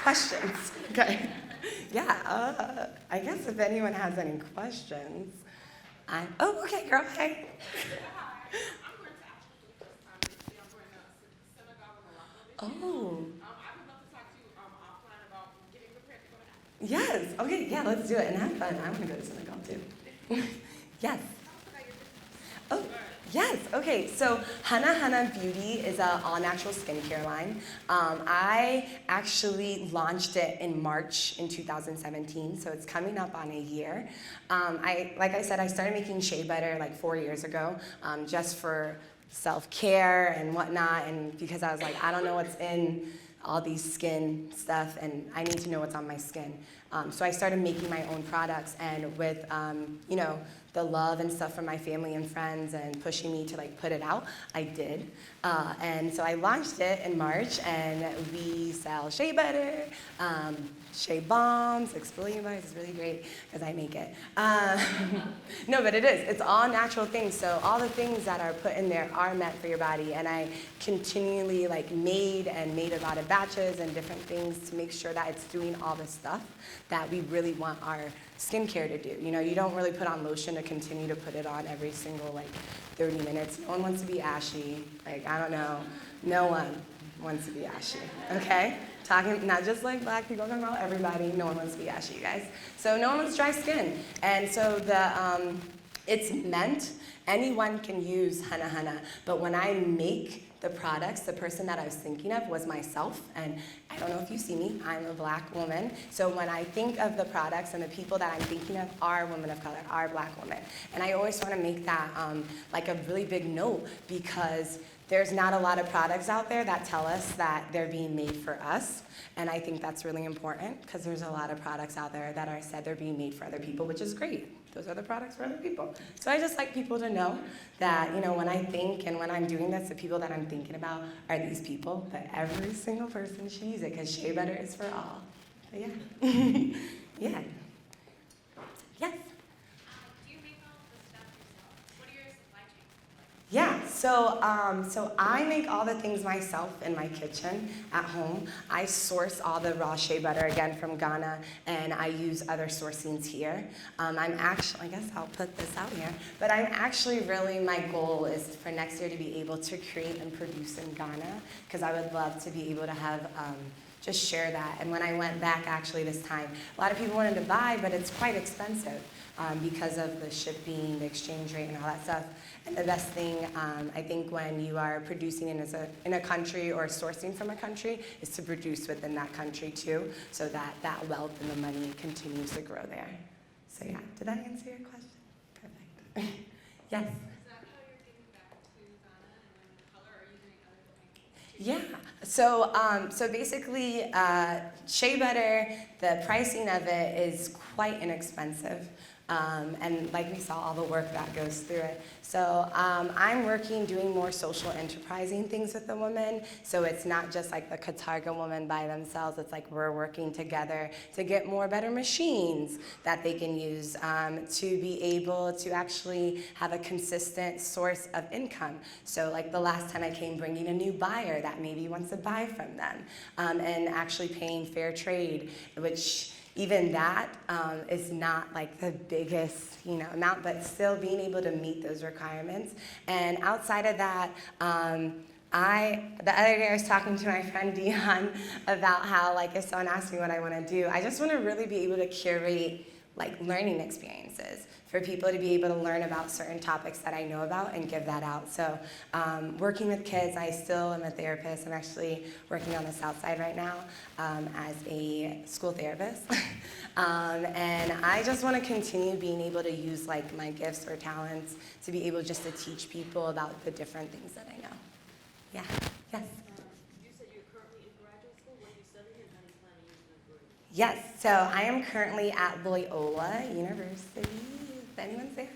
Questions. Okay. Yeah, I guess if anyone has any questions, okay, girl, hey. Oh. Yes, okay, yeah, let's do it and have fun. I want to go to synagogue too. Yes. Oh, yes. Okay, so Hana Beauty is an all-natural skincare line. I actually launched it in March in 2017, so it's coming up on a year. Like I said, I started making shea butter like 4 years ago, just for self-care and whatnot, and because I was like, I don't know what's in all these skin stuff, and I need to know what's on my skin. So I started making my own products, and with the love and stuff from my family and friends and pushing me to like put it out, I did. And so I launched it in March, and we sell shea butter, shea bombs, exfoliating bars. It's really great because I make it. No, but it is. It's all natural things. So all the things that are put in there are meant for your body. And I continually like made a lot of batches and different things to make sure that it's doing all the stuff that we really want our skincare to do. You know, you don't really put on lotion to continue to put it on every single like 30 minutes. No one wants to be ashy. Like, I don't know. No one wants to be ashy, okay? Talking, not just like black people, talking about everybody. No one wants to be ashy, you guys. So no one wants dry skin. And so it's meant, anyone can use Hana. But when I make the products, the person that I was thinking of was myself. And I don't know if you see me, I'm a black woman. So when I think of the products and the people that I'm thinking of are women of color, are black women. And I always want to make that like a really big note, because there's not a lot of products out there that tell us that they're being made for us. And I think that's really important, because there's a lot of products out there that are said they're being made for other people, which is great. Those are the products for other people. So I just like people to know that, you know, when I think and when I'm doing this, the people that I'm thinking about are these people, but every single person should use it, because shea butter is for all. But yeah. Yeah. Yes. Do you make all the stuff yourself? What are your supply chains like? Yeah, so I make all the things myself in my kitchen at home. I source all the raw shea butter, again, from Ghana, and I use other sourcings here. I guess I'll put this out here, but I'm actually really, my goal is for next year to be able to create and produce in Ghana, because I would love to be able to have just share that. And when I went back actually this time, a lot of people wanted to buy, but it's quite expensive because of the shipping, the exchange rate, and all that stuff. And the best thing, I think, when you are producing in a country or sourcing from a country, is to produce within that country too, so that that wealth and the money continues to grow there. So yeah, did that answer your question? Perfect. Yes? Is that how you're giving back to Ghana and women of color, or are you doing other things? Yeah, so basically, shea butter, the pricing of it is quite inexpensive. And like we saw, all the work that goes through it. So I'm doing more social enterprising things with the women. So it's not just like the Katarga woman by themselves. It's like we're working together to get better machines that they can use to be able to actually have a consistent source of income. So like the last time I came, bringing a new buyer that maybe wants to buy from them, and actually paying fair trade, which even that is not like the biggest, amount, but still being able to meet those requirements. And outside of that, the other day I was talking to my friend Dion about how, like, if someone asks me what I want to do, I just want to really be able to curate like learning experiences for people to be able to learn about certain topics that I know about and give that out. So working with kids, I still am a therapist. I'm actually working on the South Side right now as a school therapist. And I just want to continue being able to use like my gifts or talents to be able just to teach people about the different things that I know. Yeah, yes. You said you're currently in graduate school. What are you studying and how do you plan on using that degree? Yes, so I am currently at Loyola University. If anyone's there?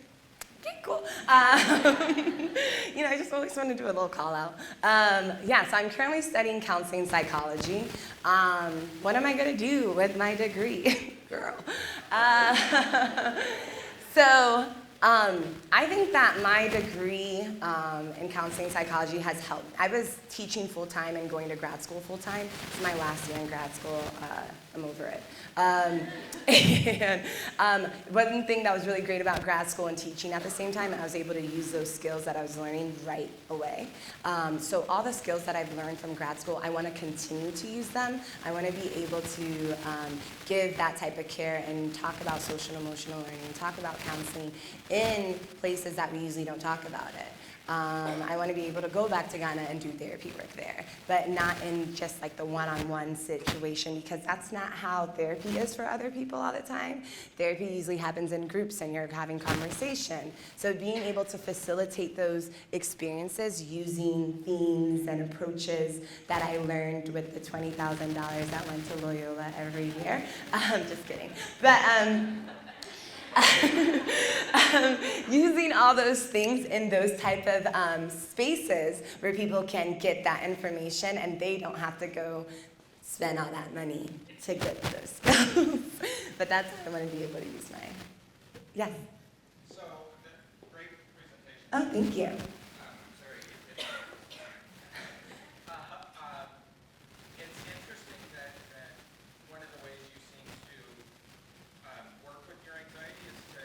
Okay, cool. I just always want to do a little call out. So I'm currently studying counseling psychology. What am I going to do with my degree? Girl. So I think that my degree in counseling psychology has helped. I was teaching full-time and going to grad school full-time. It's my last year in grad school. I'm over it. One thing that was really great about grad school and teaching at the same time, I was able to use those skills that I was learning right away. So all the skills that I've learned from grad school, I want to continue to use them. I want to be able to give that type of care and talk about social and emotional learning, talk about counseling in places that we usually don't talk about it. I want to be able to go back to Ghana and do therapy work there, but not in just like the one-on-one situation, because that's not how therapy is for other people all the time. Therapy usually happens in groups and you're having conversation. So being able to facilitate those experiences using themes and approaches that I learned with the $20,000 that went to Loyola every year. Just kidding. But using all those things in those type of spaces where people can get that information and they don't have to go spend all that money to get those skills. But that's how I want to be able to use my, yes. So, great presentation. Oh, thank you. It's interesting that one of the ways you seem to work with your anxiety is to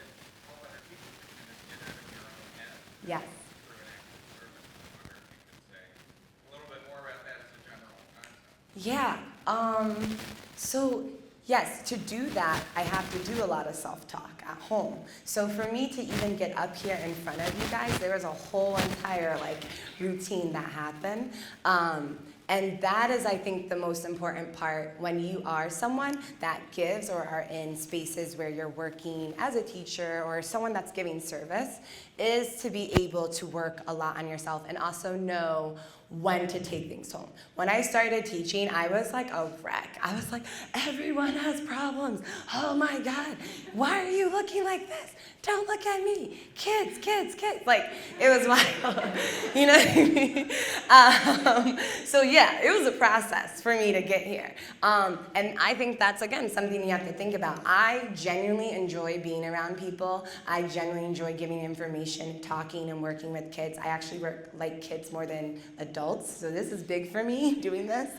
help other people kind of get out of your own head. Yes. Through an act of service. I wonder if you could say a little bit more about that as a general concept. Yeah. So yes, to do that, I have to do a lot of self-talk at home. So for me to even get up here in front of you guys, there was a whole entire routine that happened. And that is, I think, the most important part when you are someone that gives or are in spaces where you're working as a teacher or someone that's giving service, is to be able to work a lot on yourself and also know when to take things home. When I started teaching, I was like a wreck. I was like, everyone has problems. Oh my God, why are you looking like this? Don't look at me. Kids, kids, kids. Like, it was wild. You know what I mean? So yeah, it was a process for me to get here. And I think that's, again, something you have to think about. I genuinely enjoy being around people. I genuinely enjoy giving information, talking, and working with kids. I actually work like kids more than adults, so this is big for me, doing this.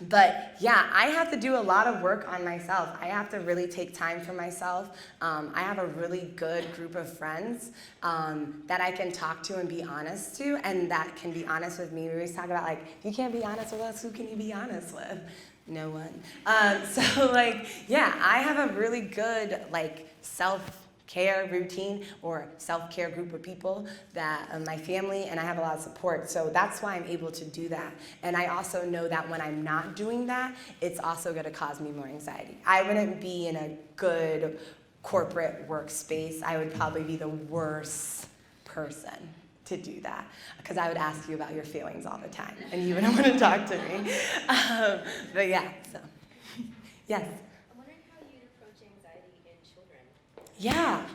But yeah, I have to do a lot of work on myself. I have to really take time for myself. I have a really good group of friends that I can talk to and be honest to, and that can be honest with me. We always talk about, like, if you can't be honest with us, who can you be honest with? No one. Yeah, I have a really good, self-care routine or self-care group of people that my family, and I have a lot of support. So that's why I'm able to do that. And I also know that when I'm not doing that, it's also going to cause me more anxiety. I wouldn't be in a good corporate workspace. I would probably be the worst person to do that, because I would ask you about your feelings all the time and you wouldn't want to talk to me. But yeah, so yes. I'm wondering how you approach anxiety in children. Yeah,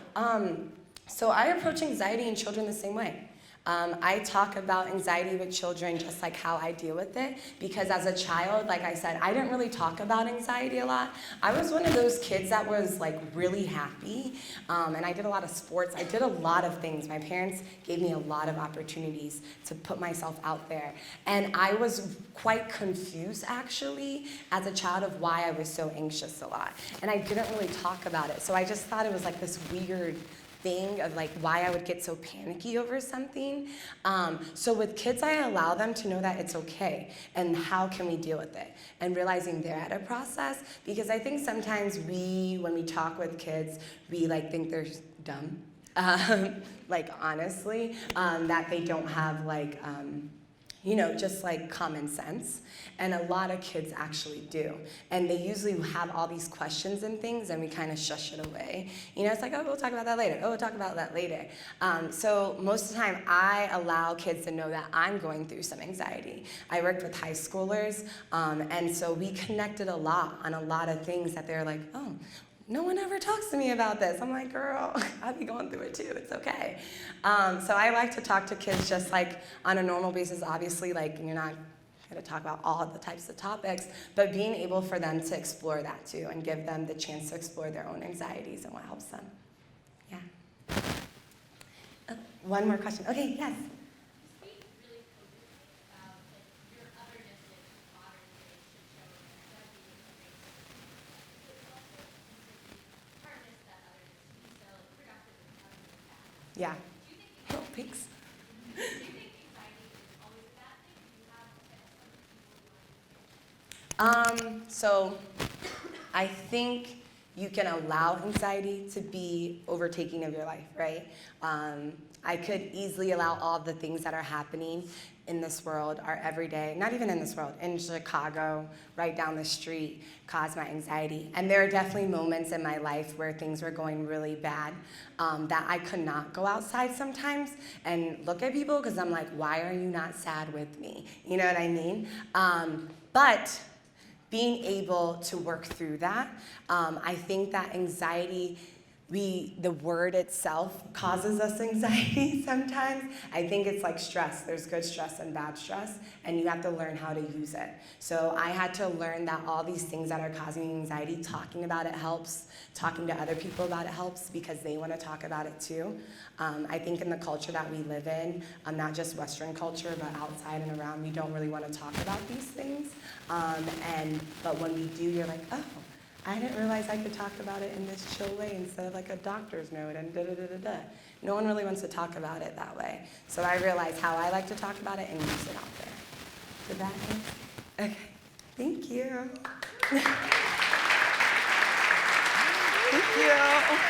so I approach anxiety in children the same way. I talk about anxiety with children just like how I deal with it, because as a child, like I said, I didn't really talk about anxiety a lot. I was one of those kids that was really happy, and I did a lot of sports. I did a lot of things. My parents gave me a lot of opportunities to put myself out there, and I was quite confused actually as a child of why I was so anxious a lot, and I didn't really talk about it. So I just thought it was this weird thing of why I would get so panicky over something. So with kids, I allow them to know that it's okay and how can we deal with it, and realizing they're at a process, because I think sometimes when we talk with kids, we think they're dumb, honestly, that they don't have just common sense. And a lot of kids actually do. And they usually have all these questions and things, and we kind of shush it away. It's like, oh, we'll talk about that later. Oh, we'll talk about that later. So most of the time, I allow kids to know that I'm going through some anxiety. I worked with high schoolers, and so we connected a lot on a lot of things that they're like, oh, no one ever talks to me about this. I'm like, girl, I'd be going through it too. It's okay. So I like to talk to kids just on a normal basis. Obviously, you're not going to talk about all of the types of topics, but being able for them to explore that too and give them the chance to explore their own anxieties and what helps them. Yeah. One more question. Okay, yes. You speak really cogently about your otherness in modern day should show empathy and grace. But it's also easy to harness that otherness to be so productive and positive and bad. Yeah. Do you think Oh, thanks. do you think anxiety is always a bad thing? Do you have some people you want to So I think you can allow anxiety to be overtaking of your life, right? I could easily allow all the things that are happening in this world, our everyday, not even in this world, in Chicago, right down the street, cause my anxiety. And there are definitely moments in my life where things were going really bad, that I could not go outside sometimes and look at people because I'm like, why are you not sad with me? You know what I mean? But being able to work through that, I think that anxiety, the word itself causes us anxiety sometimes. I think it's like stress. There's good stress and bad stress, and you have to learn how to use it. So I had to learn that all these things that are causing anxiety, talking about it helps. Talking to other people about it helps because they want to talk about it too. I think in the culture that we live in, not just Western culture, but outside and around, we don't really want to talk about these things. But when we do, you're like, oh, I didn't realize I could talk about it in this chill way instead of like a doctor's note and da-da-da-da-da. No one really wants to talk about it that way. So I realized how I like to talk about it and use it out there. Did that answer? Okay. Thank you. Thank you.